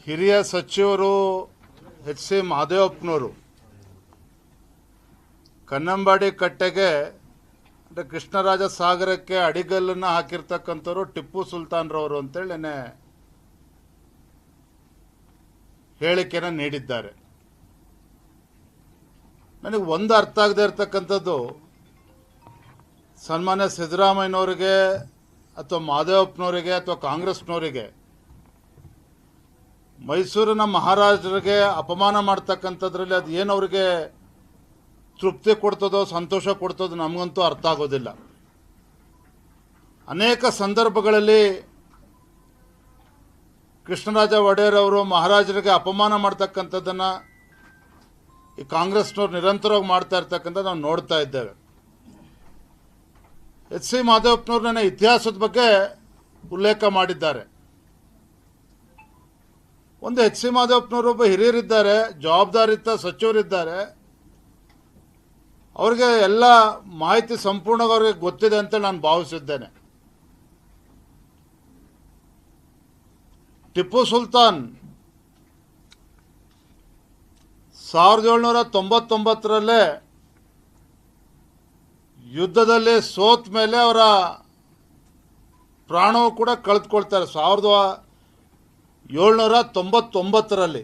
ಹಿರಿಯ ಸಚಿವರು H C ಮಹದೇವಪ್ಪನವರು Kannambadi ಕಟ್ಟೆಗೆ ಅಂದರೆ ಕೃಷ್ಣರಾಜ ಸಾಗರಕ್ಕೆ ಅಡಿಗಲ್ಲನ್ನು ಹಾಕಿರ್ತಕ್ಕಂಥವ್ರು ಟಿಪ್ಪು ಸುಲ್ತಾನ್ರವರು ಅಂತೇಳಿ ನೆನ್ನೆ ಹೇಳಿಕೆಯನ್ನು ನೀಡಿದ್ದಾರೆ. ನನಗೆ ಒಂದು ಅರ್ಥ ಆಗದೆ ಇರತಕ್ಕಂಥದ್ದು, ಸನ್ಮಾನ್ಯ ಸಿದ್ದರಾಮಯ್ಯನವರಿಗೆ ಅಥವಾ ಮಹದೇವಪ್ಪನವರಿಗೆ ಅಥವಾ ಕಾಂಗ್ರೆಸ್ನವರಿಗೆ ಮೈಸೂರಿನ ಮಹಾರಾಜರಿಗೆ ಅಪಮಾನ ಮಾಡ್ತಕ್ಕಂಥದ್ರಲ್ಲಿ ಅದು ಏನು ಅವ್ರಿಗೆ ತೃಪ್ತಿ ಕೊಡ್ತದೋ ಸಂತೋಷ ಕೊಡ್ತದೋ ನಮಗಂತೂ ಅರ್ಥ ಆಗೋದಿಲ್ಲ. ಅನೇಕ ಸಂದರ್ಭಗಳಲ್ಲಿ ಕೃಷ್ಣರಾಜ ಒಡೆಯರ್ ಅವರು ಮಹಾರಾಜರಿಗೆ ಅಪಮಾನ ಮಾಡ್ತಕ್ಕಂಥದ್ದನ್ನು ಈ ಕಾಂಗ್ರೆಸ್ನವ್ರು ನಿರಂತರವಾಗಿ ಮಾಡ್ತಾ ಇರ್ತಕ್ಕಂಥದ್ದು ನಾವು ನೋಡ್ತಾ ಇದ್ದೇವೆ. ಎಚ್ ಸಿ ಮಹದೇವಪ್ಪನವ್ರು ನನ್ನ ಇತಿಹಾಸದ ಬಗ್ಗೆ ಉಲ್ಲೇಖ ಮಾಡಿದ್ದಾರೆ. ಒಂದು ಎಚ್ ಸಿ ಮಹದೇವಪ್ಪನವರು ಒಬ್ಬ ಹಿರಿಯರಿದ್ದಾರೆ, ಜವಾಬ್ದಾರಿಯುತ ಸಚಿವರಿದ್ದಾರೆ, ಅವ್ರಿಗೆ ಎಲ್ಲ ಮಾಹಿತಿ ಸಂಪೂರ್ಣವಾಗಿ ಅವ್ರಿಗೆ ಗೊತ್ತಿದೆ ಅಂತ ನಾನು ಭಾವಿಸಿದ್ದೇನೆ. ಟಿಪ್ಪು ಸುಲ್ತಾನ್ 1799 ಯುದ್ಧದಲ್ಲಿ ಸೋತ ಮೇಲೆ ಅವರ ಪ್ರಾಣವೂ ಕೂಡ ಕಳೆದುಕೊಳ್ತಾರೆ. 1799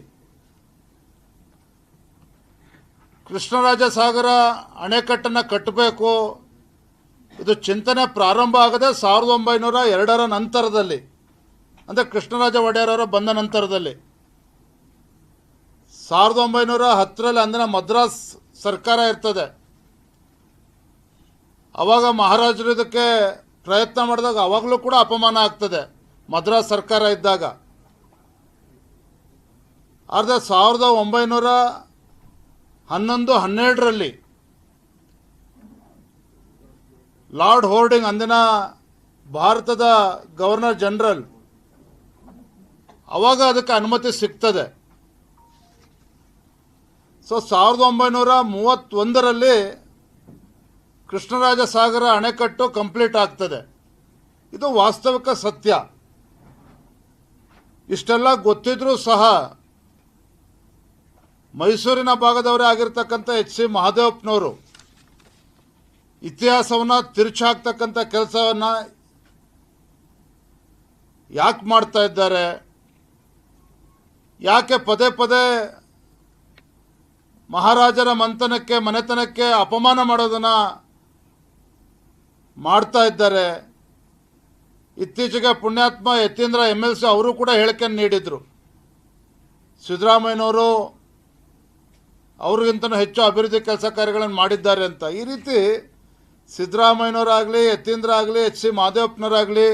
ಕೃಷ್ಣರಾಜ ಸಾಗರ ಅಣೆಕಟ್ಟನ್ನು ಕಟ್ಟಬೇಕು, ಇದು ಚಿಂತನೆ ಪ್ರಾರಂಭ ಆಗದೆ 1902 ನಂತರದಲ್ಲಿ, ಅಂದರೆ ಕೃಷ್ಣರಾಜ ಒಡೆಯರವರ ಬಂದ ನಂತರದಲ್ಲಿ. 1910 ಅಂದಿನ ಮದ್ರಾಸ್ ಸರ್ಕಾರ ಇರ್ತದೆ. ಆವಾಗ ಮಹಾರಾಜರು ಇದಕ್ಕೆ ಪ್ರಯತ್ನ ಮಾಡಿದಾಗ ಅವಾಗಲೂ ಕೂಡ ಅಪಮಾನ ಆಗ್ತದೆ ಮದ್ರಾಸ್ ಸರ್ಕಾರ ಇದ್ದಾಗ. ಆದರೆ 1911-12 ಲಾರ್ಡ್ ಹೋರ್ಡಿಂಗ್, ಅಂದಿನ ಭಾರತದ ಗವರ್ನರ್ ಜನರಲ್, ಅವಾಗ ಅದಕ್ಕೆ ಅನುಮತಿ ಸಿಗ್ತದೆ. ಸೊ 1931 ಕೃಷ್ಣರಾಜ ಸಾಗರ ಅಣೆಕಟ್ಟು ಕಂಪ್ಲೀಟ್ ಆಗ್ತದೆ. ಇದು ವಾಸ್ತವಿಕ ಸತ್ಯ. ಇಷ್ಟೆಲ್ಲ ಗೊತ್ತಿದ್ರೂ ಸಹ ಮೈಸೂರಿನ ಭಾಗದವರೇ ಆಗಿರ್ತಕ್ಕಂಥ ಎಚ್ ಸಿ ಮಹದೇವಪ್ಪನವರು ಇತಿಹಾಸವನ್ನು ತಿರುಚಾಕ್ತಕ್ಕಂಥ ಕೆಲಸವನ್ನು ಯಾಕೆ ಮಾಡ್ತಾ ಇದ್ದಾರೆ? ಯಾಕೆ ಪದೇ ಪದೇ ಮಹಾರಾಜರ ಮನೆತನಕ್ಕೆ ಅಪಮಾನ ಮಾಡೋದನ್ನು ಮಾಡ್ತಾ ಇದ್ದಾರೆ? ಇತ್ತೀಚೆಗೆ ಪುಣ್ಯಾತ್ಮ ಯತೀಂದ್ರ MLC ಅವರು ಕೂಡ ಹೇಳಿಕೆಯನ್ನು ನೀಡಿದರು. ಸಿದ್ದರಾಮಯ್ಯನವರು ಅವ್ರಿಗಿಂತನೂ ಹೆಚ್ಚು ಅಭಿವೃದ್ಧಿ ಕೆಲಸ ಕಾರ್ಯಗಳನ್ನು ಮಾಡಿದ್ದಾರೆ ಅಂತ. ಈ ರೀತಿ ಸಿದ್ದರಾಮಯ್ಯನವರಾಗಲಿ, ಯತೀಂದ್ರ ಆಗಲಿ, ಎಚ್ ಸಿ ಮಹದೇವಪ್ಪನವರಾಗಲಿ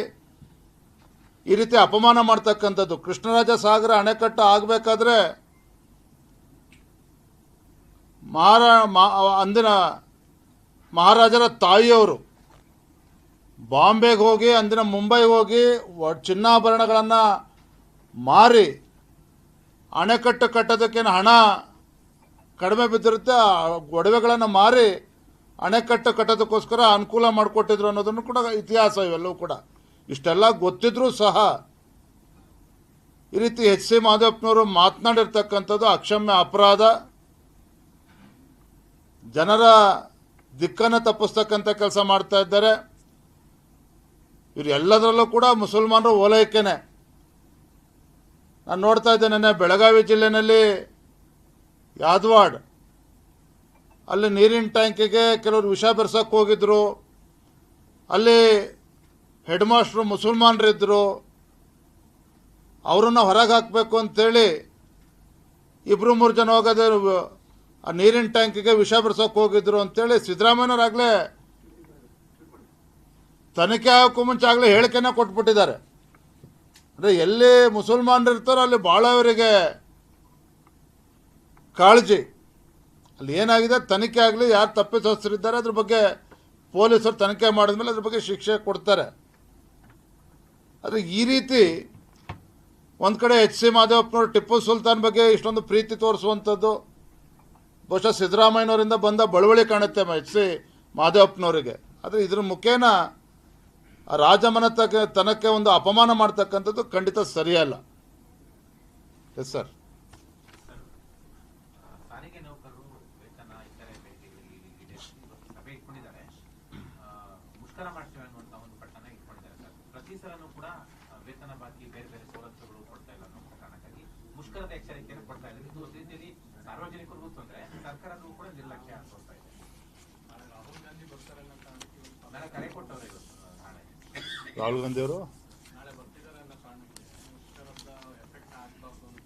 ಈ ರೀತಿ ಅಪಮಾನ ಮಾಡ್ತಕ್ಕಂಥದ್ದು. ಕೃಷ್ಣರಾಜ ಸಾಗರ ಅಣೆಕಟ್ಟು ಆಗಬೇಕಾದ್ರೆ ಅಂದಿನ ಮಹಾರಾಜರ ತಾಯಿಯವರು ಬಾಂಬೆಗೆ ಹೋಗಿ, ಅಂದಿನ ಮುಂಬೈಗೆ ಹೋಗಿ ಚಿನ್ನಾಭರಣಗಳನ್ನು ಮಾರಿ ಅಣೆಕಟ್ಟು ಕಟ್ಟೋದಕ್ಕೇನು ಹಣ ಕಡಿಮೆ ಬಿದ್ದಿರುತ್ತೆ, ಆ ಒಡವೆಗಳನ್ನು ಮಾರಿ ಅಣೆಕಟ್ಟು ಕಟ್ಟೋದಕ್ಕೋಸ್ಕರ ಅನುಕೂಲ ಮಾಡಿಕೊಟ್ಟಿದ್ರು ಅನ್ನೋದನ್ನು ಕೂಡ ಇತಿಹಾಸ. ಇವೆಲ್ಲವೂ ಕೂಡ ಇಷ್ಟೆಲ್ಲ ಗೊತ್ತಿದ್ರೂ ಸಹ ಈ ರೀತಿ ಎಚ್ ಸಿ ಮಹದೇವಪ್ಪನವರು ಮಾತನಾಡಿರ್ತಕ್ಕಂಥದ್ದು ಅಕ್ಷಮ್ಯ ಅಪರಾಧ. ಜನರ ದಿಕ್ಕನ್ನು ತಪ್ಪಿಸ್ತಕ್ಕಂಥ ಕೆಲಸ ಮಾಡ್ತಾ ಇದ್ದಾರೆ. ಇವರು ಎಲ್ಲದರಲ್ಲೂ ಕೂಡ ಮುಸಲ್ಮಾನರು ಓಲೈಕೆನೆ. ನಾನು ನೋಡ್ತಾ ಇದ್ದೇನೆ, ಬೆಳಗಾವಿ ಜಿಲ್ಲೆಯಲ್ಲಿ ಯಾದವಾಡ್ ಅಲ್ಲಿ ನೀರಿನ ಟ್ಯಾಂಕಿಗೆ ಕೆಲವರು ವಿಷ ಬೆರೆಸೋಕ್ಕೆ ಹೋಗಿದ್ರು. ಅಲ್ಲಿ ಹೆಡ್ ಮಾಸ್ಟ್ರು ಮುಸಲ್ಮಾನರಿದ್ದರು, ಅವರನ್ನು ಹೊರಗೆ ಹಾಕಬೇಕು ಅಂತೇಳಿ 2-3 ಜನ ಹೋಗೋದೇ ಆ ನೀರಿನ ಟ್ಯಾಂಕಿಗೆ ವಿಷ ಬೆರೆಸೋಕ್ಕೆ ಹೋಗಿದ್ರು ಅಂತೇಳಿ ಸಿದ್ದರಾಮಯ್ಯನವರಾಗಲೇ ತನಿಖೆ ಆಗೋಕ್ಕೂ ಮುಂಚೆ ಆಗಲೇ ಹೇಳಿಕೆನ ಕೊಟ್ಬಿಟ್ಟಿದ್ದಾರೆ. ಅಂದರೆ ಎಲ್ಲಿ ಮುಸಲ್ಮಾನರು ಇರ್ತಾರೋ ಅಲ್ಲಿ ಭಾಳ ಅವರಿಗೆ ಕಾಳಜಿ. ಅಲ್ಲಿ ಏನಾಗಿದೆ ತನಿಖೆ ಆಗಲಿ, ಯಾರು ತಪ್ಪಿತಸ್ಥರಿದ್ದಾರೆ ಅದ್ರ ಬಗ್ಗೆ ಪೊಲೀಸರು ತನಿಖೆ ಮಾಡಿದ್ಮೇಲೆ ಅದ್ರ ಬಗ್ಗೆ ಶಿಕ್ಷೆ ಕೊಡ್ತಾರೆ. ಆದರೆ ಈ ರೀತಿ ಒಂದು ಕಡೆ ಎಚ್ ಸಿ ಮಹದೇವಪ್ಪನವರು ಟಿಪ್ಪು ಸುಲ್ತಾನ್ ಬಗ್ಗೆ ಇಷ್ಟೊಂದು ಪ್ರೀತಿ ತೋರಿಸುವಂಥದ್ದು ಬಹುಶಃ ಸಿದ್ದರಾಮಯ್ಯನವರಿಂದ ಬಂದ ಬಳುವಳಿ ಕಾಣುತ್ತೆ ಎಚ್ ಸಿ ಮಹದೇವಪ್ಪನವರಿಗೆ. ಆದರೆ ಇದ್ರ ಮುಖೇನ ರಾಜಮನೆತನಕ್ಕೆ ಒಂದು ಅಪಮಾನ ಮಾಡ್ತಕ್ಕಂಥದ್ದು ಖಂಡಿತ ಸರಿಯಲ್ಲ. Yes sir. ಸಾರಿಗೆ ನೌಕರರು ವೇತನ ಇತರೆ ಸಭೆ ಇಟ್ಕೊಂಡಿದ್ದಾರೆ, ಮುಷ್ಕರ ಮಾಡ್ತೇವೆ ಅನ್ನುವಂತ ಒಂದು ಪಟ್ಟಣ ಇಟ್ಕೊಂಡಿದ್ದಾರೆ ಸರ್. ಪ್ರತಿ ಸಲನೂ ಕೂಡ ವೇತನ ಬಾಕಿ ಬೇರೆ ಬೇರೆ ಸವಲತ್ತುಗಳು ಕೊಡ್ತಾ ಇಲ್ಲ ಅನ್ನೋ ಕಾರಣಕ್ಕಾಗಿ ಮುಷ್ಕರದ ಎಚ್ಚರಿಕೆಯನ್ನು ಕೊಡ್ತಾ ಇದ್ದಾರೆ. ಇದು ಒಂದು ರೀತಿಯಲ್ಲಿ ಸಾರ್ವಜನಿಕರಿಗೂ ತೊಂದರೆ, ಸರ್ಕಾರಕ್ಕೂ ಕೂಡ ನಿರ್ಲಕ್ಷ್ಯ ತೋರ್ತಾ ಇದೆ. ರಾಹುಲ್ ಗಾಂಧಿ ಬರ್ತಾರೆ ಅನ್ನೋ ಕಾರಣಕ್ಕೆ ನನಗೆ ಕರೆ ಕೊಟ್ಟವ್ರೆ ಇವತ್ತು ನಾಳೆ. ರಾಹುಲ್ ಗಾಂಧಿ ಅವರು ನಾಳೆ ಬರ್ತಿದ್ದಾರೆ ಅನ್ನೋ ಕಾರಣಕ್ಕೆ ಮುಷ್ಕರದ ಎಫೆಕ್ಟ್ ಆಗಬಾರ್ದು ಅಂತ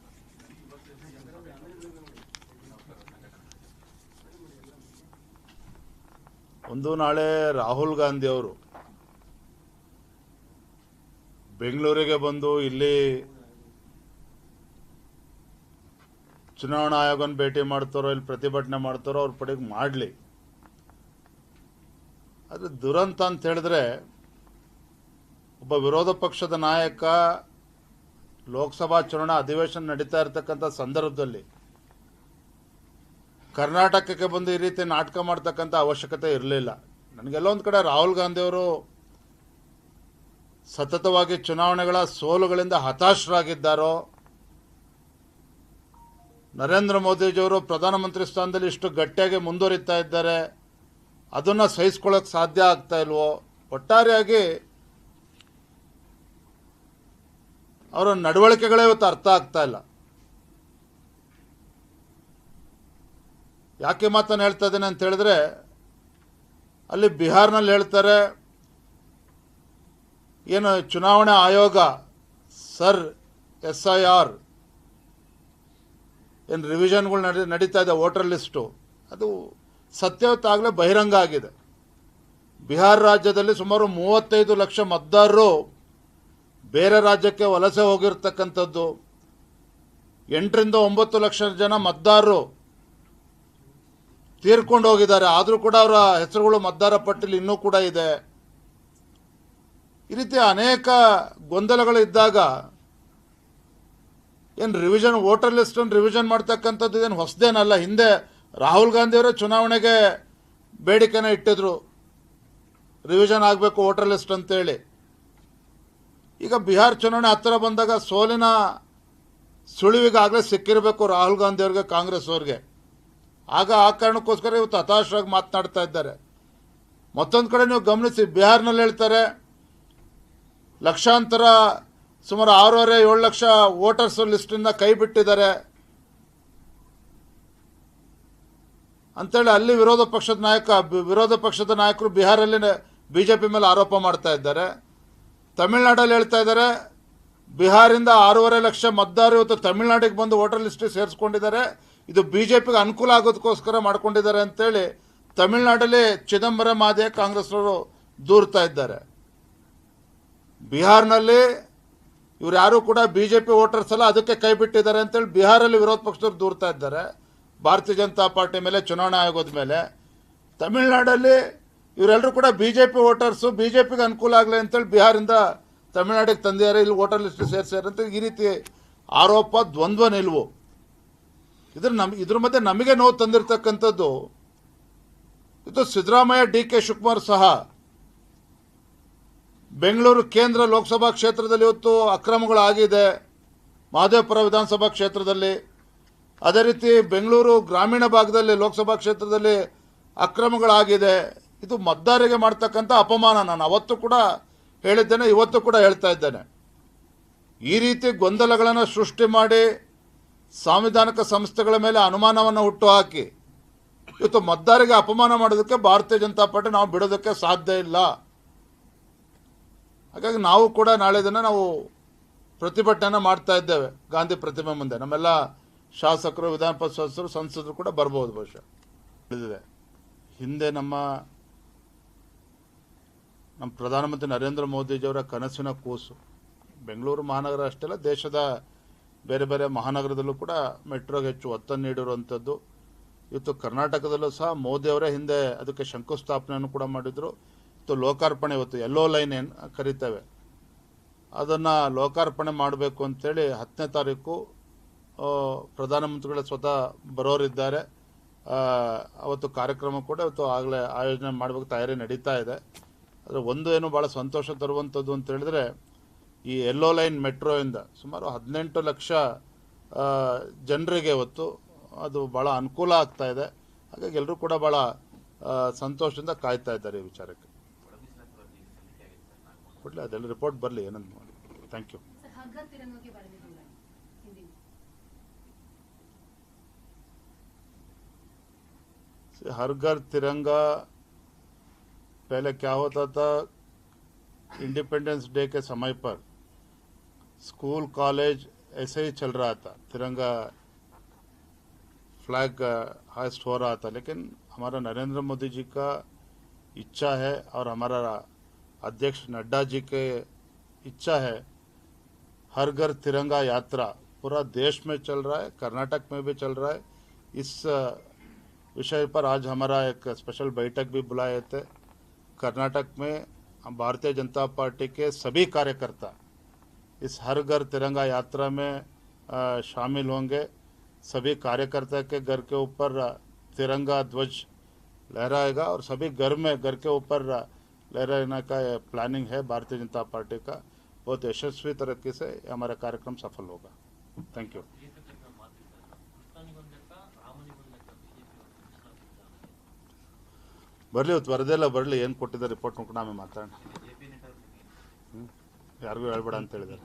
ಒಂದು ನಾಳೆ ರಾಹುಲ್ ಗಾಂಧಿ ಅವರು ಬೆಂಗಳೂರಿಗೆ ಬಂದು ಇಲ್ಲಿ ಚುನಾವಣಾ ಆಯೋಗನ ಭೇಟಿ ಮಾಡ್ತಾರೋ, ಇಲ್ಲಿ ಪ್ರತಿಭಟನೆ ಮಾಡ್ತಾರೋ, ಅವ್ರ ಪಡೆಗೆ ಮಾಡಲಿ. ಅದು ದುರಂತ ಅಂತ ಹೇಳಿದ್ರೆ, ಒಬ್ಬ ವಿರೋಧ ಪಕ್ಷದ ನಾಯಕ ಲೋಕಸಭಾ ಚುನಾವಣಾ ಅಧಿವೇಶನ ನಡೀತಾ ಇರತಕ್ಕಂಥ ಸಂದರ್ಭದಲ್ಲಿ ಕರ್ನಾಟಕಕ್ಕೆ ಬಂದು ಈ ರೀತಿ ನಾಟಕ ಮಾಡ್ತಕ್ಕಂಥ ಅವಶ್ಯಕತೆ ಇರಲಿಲ್ಲ. ನನಗೆಲ್ಲ ಒಂದು ಕಡೆ ರಾಹುಲ್ ಗಾಂಧಿ ಅವರು ಸತತವಾಗಿ ಚುನಾವಣೆಗಳ ಸೋಲುಗಳಿಂದ ಹತಾಶರಾಗಿದ್ದಾರೋ, ನರೇಂದ್ರ ಮೋದಿಜಿಯವರು ಪ್ರಧಾನಮಂತ್ರಿ ಸ್ಥಾನದಲ್ಲಿ ಇಷ್ಟು ಗಟ್ಟಿಯಾಗಿ ಮುಂದುವರಿತಾ ಇದ್ದಾರೆ, ಅದನ್ನು ಸಹಿಸ್ಕೊಳ್ಳೋಕೆ ಸಾಧ್ಯ ಆಗ್ತಾ ಇಲ್ವೋ, ಒಟ್ಟಾರೆಯಾಗಿ ಅವರ ನಡವಳಿಕೆಗಳೇ ಇವತ್ತು ಅರ್ಥ ಆಗ್ತಾ ಇಲ್ಲ. ಯಾಕೆ ಮಾತನ್ನು ಹೇಳ್ತಾ ಇದ್ದೇನೆ ಅಂತ ಹೇಳಿದ್ರೆ, ಅಲ್ಲಿ ಬಿಹಾರ್ನಲ್ಲಿ ಹೇಳ್ತಾರೆ ಏನು ಚುನಾವಣಾ ಆಯೋಗ ಸರ್ SIR ಏನು ರಿವಿಷನ್ಗಳು ನಡೀತಾ ಇದೆ ವೋಟರ್ ಲಿಸ್ಟು, ಅದು ಸತ್ಯವತ್ತಾಗಲೇ ಬಹಿರಂಗ ಆಗಿದೆ. ಬಿಹಾರ ರಾಜ್ಯದಲ್ಲಿ ಸುಮಾರು 35 ಲಕ್ಷ ಮತದಾರರು ಬೇರೆ ರಾಜ್ಯಕ್ಕೆ ವಲಸೆ ಹೋಗಿರ್ತಕ್ಕಂಥದ್ದು, 8 ರಿಂದ 9 ಲಕ್ಷ ಜನ ಮತದಾರರು ತೀರ್ಕೊಂಡು ಹೋಗಿದ್ದಾರೆ. ಆದರೂ ಕೂಡ ಅವರ ಹೆಸರುಗಳು ಮತದಾರ ಪಟ್ಟಿಲಿ ಇನ್ನೂ ಕೂಡ ಇದೆ. ಈ ರೀತಿ ಅನೇಕ ಗೊಂದಲಗಳು ಇದ್ದಾಗ ಏನು ರಿವಿಷನ್ ವೋಟರ್ ಲಿಸ್ಟನ್ನು ರಿವಿಷನ್ ಮಾಡ್ತಕ್ಕಂಥದ್ದು ಇದೇನು ಹೊಸದೇನಲ್ಲ. ಹಿಂದೆ ರಾಹುಲ್ ಗಾಂಧಿಯವರೇ ಚುನಾವಣೆಗೆ ಬೇಡಿಕೆನ ಇಟ್ಟಿದ್ರು, ರಿವಿಷನ್ ಆಗಬೇಕು ವೋಟರ್ ಲಿಸ್ಟ್ ಅಂತೇಳಿ. ಈಗ ಬಿಹಾರ್ ಚುನಾವಣೆ ಹತ್ತಿರ ಬಂದಾಗ ಸೋಲಿನ ಸುಳಿವಿಗಾಗಲೇ ಸಿಕ್ಕಿರಬೇಕು ರಾಹುಲ್ ಗಾಂಧಿಯವ್ರಿಗೆ, ಕಾಂಗ್ರೆಸ್ ಅವ್ರಿಗೆ. ಆಗ ಆ ಕಾರಣಕ್ಕೋಸ್ಕರ ಇವತ್ತು ಹತಾಶರಾಗಿ ಮಾತನಾಡ್ತಾ ಇದ್ದಾರೆ. ಮತ್ತೊಂದು ಕಡೆ ನೀವು ಗಮನಿಸಿ, ಬಿಹಾರ್ನಲ್ಲಿ ಹೇಳ್ತಾರೆ ಲಕ್ಷಾಂತರ ಸುಮಾರು 6.5-7 ಲಕ್ಷ ವೋಟರ್ಸ್ ಲಿಸ್ಟಿಂದ ಕೈ ಬಿಟ್ಟಿದ್ದಾರೆ ಅಂತೇಳಿ ಅಲ್ಲಿ ವಿರೋಧ ಪಕ್ಷದ ನಾಯಕರು ಬಿಹಾರಲ್ಲಿ BJP ಮೇಲೆ ಆರೋಪ ಮಾಡ್ತಾ ಇದ್ದಾರೆ. ತಮಿಳುನಾಡಲ್ಲಿ ಹೇಳ್ತಾ ಇದ್ದಾರೆ ಬಿಹಾರಿಂದ 6.5 ಲಕ್ಷ ಮತದಾರರು ಇವತ್ತು ತಮಿಳುನಾಡಿಗೆ ಬಂದು ವೋಟರ್ ಲಿಸ್ಟಿಗೆ ಸೇರಿಸ್ಕೊಂಡಿದ್ದಾರೆ, ಇದು BJPಗೆ ಅನುಕೂಲ ಆಗೋದಕ್ಕೋಸ್ಕರ ಮಾಡ್ಕೊಂಡಿದ್ದಾರೆ ಅಂತೇಳಿ ತಮಿಳುನಾಡಲ್ಲಿ ಚಿದಂಬರಂ ಮಾದಿಯ ಕಾಂಗ್ರೆಸ್ನವರು ದೂರ್ತಾ ಇದ್ದಾರೆ. ಬಿಹಾರ್ನಲ್ಲಿ ಇವ್ರು ಯಾರು ಕೂಡ BJP ವೋಟರ್ಸ್ ಅಲ್ಲ, ಅದಕ್ಕೆ ಕೈ ಬಿಟ್ಟಿದ್ದಾರೆ ಅಂತೇಳಿ ಬಿಹಾರಲ್ಲಿ ವಿರೋಧ ಪಕ್ಷದವ್ರು ದೂರ್ತಾ ಇದ್ದಾರೆ ಭಾರತೀಯ ಜನತಾ ಪಾರ್ಟಿ ಮೇಲೆ, ಚುನಾವಣಾ ಆಯೋಗದ ಮೇಲೆ. ತಮಿಳುನಾಡಲ್ಲಿ ಇವರೆಲ್ಲರೂ ಕೂಡ BJP ವೋಟರ್ಸು, BJPಗೆ ಅನುಕೂಲ ಆಗಲಿ ಅಂತೇಳಿ ಬಿಹಾರಿಂದ ತಮಿಳುನಾಡಿಗೆ ತಂದಿದ್ದಾರೆ, ಇಲ್ಲಿ ವೋಟರ್ ಲಿಸ್ಟ್ ಸೇರಿಸ್ಯಾರ ಅಂತ ಈ ರೀತಿ ಆರೋಪ, ದ್ವಂದ್ವ ನಿಲುವು. ಇದ್ರ ಮಧ್ಯೆ ನಮಗೆ ನೋವು ತಂದಿರತಕ್ಕಂಥದ್ದು ಇದು ಸಿದ್ದರಾಮಯ್ಯ, DK ಶಿವಕುಮಾರ್ ಸಹ ಬೆಂಗಳೂರು ಕೇಂದ್ರ ಲೋಕಸಭಾ ಕ್ಷೇತ್ರದಲ್ಲಿ ಇವತ್ತು ಅಕ್ರಮಗಳಾಗಿದೆ, ಮಹದೇವಪುರ ವಿಧಾನಸಭಾ ಕ್ಷೇತ್ರದಲ್ಲಿ. ಅದೇ ರೀತಿ ಬೆಂಗಳೂರು ಗ್ರಾಮೀಣ ಭಾಗದಲ್ಲಿ ಲೋಕಸಭಾ ಕ್ಷೇತ್ರದಲ್ಲಿ ಅಕ್ರಮಗಳಾಗಿದೆ. ಇದು ಮತದಾರರಿಗೆ ಮಾಡ್ತಕ್ಕಂಥ ಅಪಮಾನ. ನಾನು ಅವತ್ತು ಕೂಡ ಹೇಳಿದ್ದೇನೆ, ಇವತ್ತು ಕೂಡ ಹೇಳ್ತಾ ಇದ್ದೇನೆ. ಈ ರೀತಿ ಗೊಂದಲಗಳನ್ನು ಸೃಷ್ಟಿ ಮಾಡಿ ಸಾಂವಿಧಾನಿಕ ಸಂಸ್ಥೆಗಳ ಮೇಲೆ ಅನುಮಾನವನ್ನು ಹುಟ್ಟುಹಾಕಿ ಇವತ್ತು ಮತದಾರರಿಗೆ ಅಪಮಾನ ಮಾಡೋದಕ್ಕೆ ಭಾರತೀಯ ಜನತಾ ಪಾರ್ಟಿ ನಾವು ಬಿಡೋದಕ್ಕೆ ಸಾಧ್ಯ ಇಲ್ಲ. ಹಾಗಾಗಿ ನಾವು ಕೂಡ ನಾಳೆ ದಿನ ನಾವು ಪ್ರತಿಭಟನೆ ಮಾಡ್ತಾ ಇದ್ದೇವೆ ಗಾಂಧಿ ಪ್ರತಿಮೆ ಮುಂದೆ. ನಮ್ಮೆಲ್ಲ ಶಾಸಕರು, ವಿಧಾನ ಪರಿಷತ್ ಸದಸ್ಯರು, ಸಂಸದರು ಕೂಡ ಬರ್ಬೋದು ಬಹುಶಃ. ತಿಳಿದಿದೆ ಹಿಂದೆ ನಮ್ಮ ಪ್ರಧಾನಮಂತ್ರಿ ನರೇಂದ್ರ ಮೋದಿಜಿಯವರ ಕನಸಿನ ಕೂಸು ಬೆಂಗಳೂರು ಮಹಾನಗರ ಅಷ್ಟೇ ಅಲ್ಲ, ದೇಶದ ಬೇರೆ ಬೇರೆ ಮಹಾನಗರದಲ್ಲೂ ಕೂಡ ಮೆಟ್ರೋಗೆ ಹೆಚ್ಚು ಒತ್ತನ್ನು ನೀಡಿರುವಂಥದ್ದು. ಇವತ್ತು ಕರ್ನಾಟಕದಲ್ಲೂ ಸಹ ಮೋದಿಯವರೇ ಹಿಂದೆ ಅದಕ್ಕೆ ಶಂಕುಸ್ಥಾಪನೆಯನ್ನು ಕೂಡ ಮಾಡಿದರು. ಇವತ್ತು ಲೋಕಾರ್ಪಣೆ, ಇವತ್ತು ಯೆಲ್ಲೋ ಲೈನ್ ಏನು ಕರಿತೇವೆ, ಅದನ್ನು ಲೋಕಾರ್ಪಣೆ ಮಾಡಬೇಕು ಅಂತೇಳಿ 10ನೇ ತಾರೀಕು ಪ್ರಧಾನಮಂತ್ರಿಗಳ ಸ್ವತಃ ಬರೋರಿದ್ದಾರೆ. ಅವತ್ತು ಕಾರ್ಯಕ್ರಮ ಕೂಡ ಇವತ್ತು ಆಗಲೇ ಆಯೋಜನೆ ಮಾಡಬೇಕು, ತಯಾರಿ ನಡೀತಾ ಇದೆ. ಆದರೆ ಒಂದು ಏನು ಭಾಳ ಸಂತೋಷ ತರುವಂಥದ್ದು ಅಂತ ಹೇಳಿದ್ರೆ, ಈ ಯೆಲ್ಲೋ ಲೈನ್ ಮೆಟ್ರೋಯಿಂದ ಸುಮಾರು 18 ಲಕ್ಷ ಜನರಿಗೆ ಇವತ್ತು ಅದು ಭಾಳ ಅನುಕೂಲ ಆಗ್ತಾ ಇದೆ. ಹಾಗಾಗಿ ಎಲ್ಲರೂ ಕೂಡ ಭಾಳ ಸಂತೋಷದಿಂದ ಕಾಯ್ತಾ ಇದ್ದಾರೆ ಈ ವಿಚಾರಕ್ಕೆ. ಒಳ ಮೀಸಲಾತಿ ವರದಿ ಸಲ್ಲಿಕೆ ಆಗಿದೆ ಸರ್, ನಾಲ್ಕು ಕೊಡಲಿ, ಅದೆಲ್ಲ ರಿಪೋರ್ಟ್ ಬರಲಿ, ಏನಂತ ಮಾಡಿ. Thank you. ಸರ್, ಹಗ್ಗ ತಿರಂಗಕ್ಕೆ ಬರೆದಿದ್ದೀರಾ ಹಿಂದಿನ हर घर तिरंगा पहले क्या होता था, इंडिपेंडेंस डे के समय पर स्कूल कॉलेज ऐसे ही चल रहा था, तिरंगा फ्लैग हाइस्ट हो रहा था. लेकिन हमारा नरेंद्र मोदी जी का इच्छा है और हमारा अध्यक्ष नड्डा जी के इच्छा है, हर घर तिरंगा यात्रा पूरा देश में चल रहा है, कर्नाटक में भी चल रहा है. इस विषय पर आज हमारा एक स्पेशल बैठक भी बुलाए थे. कर्नाटक में हम भारतीय जनता पार्टी के सभी कार्यकर्ता इस हर घर तिरंगा यात्रा में शामिल होंगे. सभी कार्यकर्ता के घर के ऊपर तिरंगा ध्वज लहराएगा और सभी घर के ऊपर लहराने का प्लानिंग है भारतीय जनता पार्टी का. बहुत यशस्वी तरीके से हमारा कार्यक्रम सफल होगा. Thank you. ಬರಲಿ, ಇವತ್ತು ವರದೆಲ್ಲ ಬರಲಿ, ಏನು ಕೊಟ್ಟಿದ್ದಾರೆ ರಿಪೋರ್ಟ್ ನೋಡ್ಕೊಂಡು ಆಮೇಲೆ ಮಾತಾಡೋಣ. ಜೆಪಿ ನೆಟ್ವರ್ಕ್ ಯಾರಿಗೂ ಹೇಳ್ಬೇಡ ಅಂತ ಹೇಳಿದ್ದಾರೆ.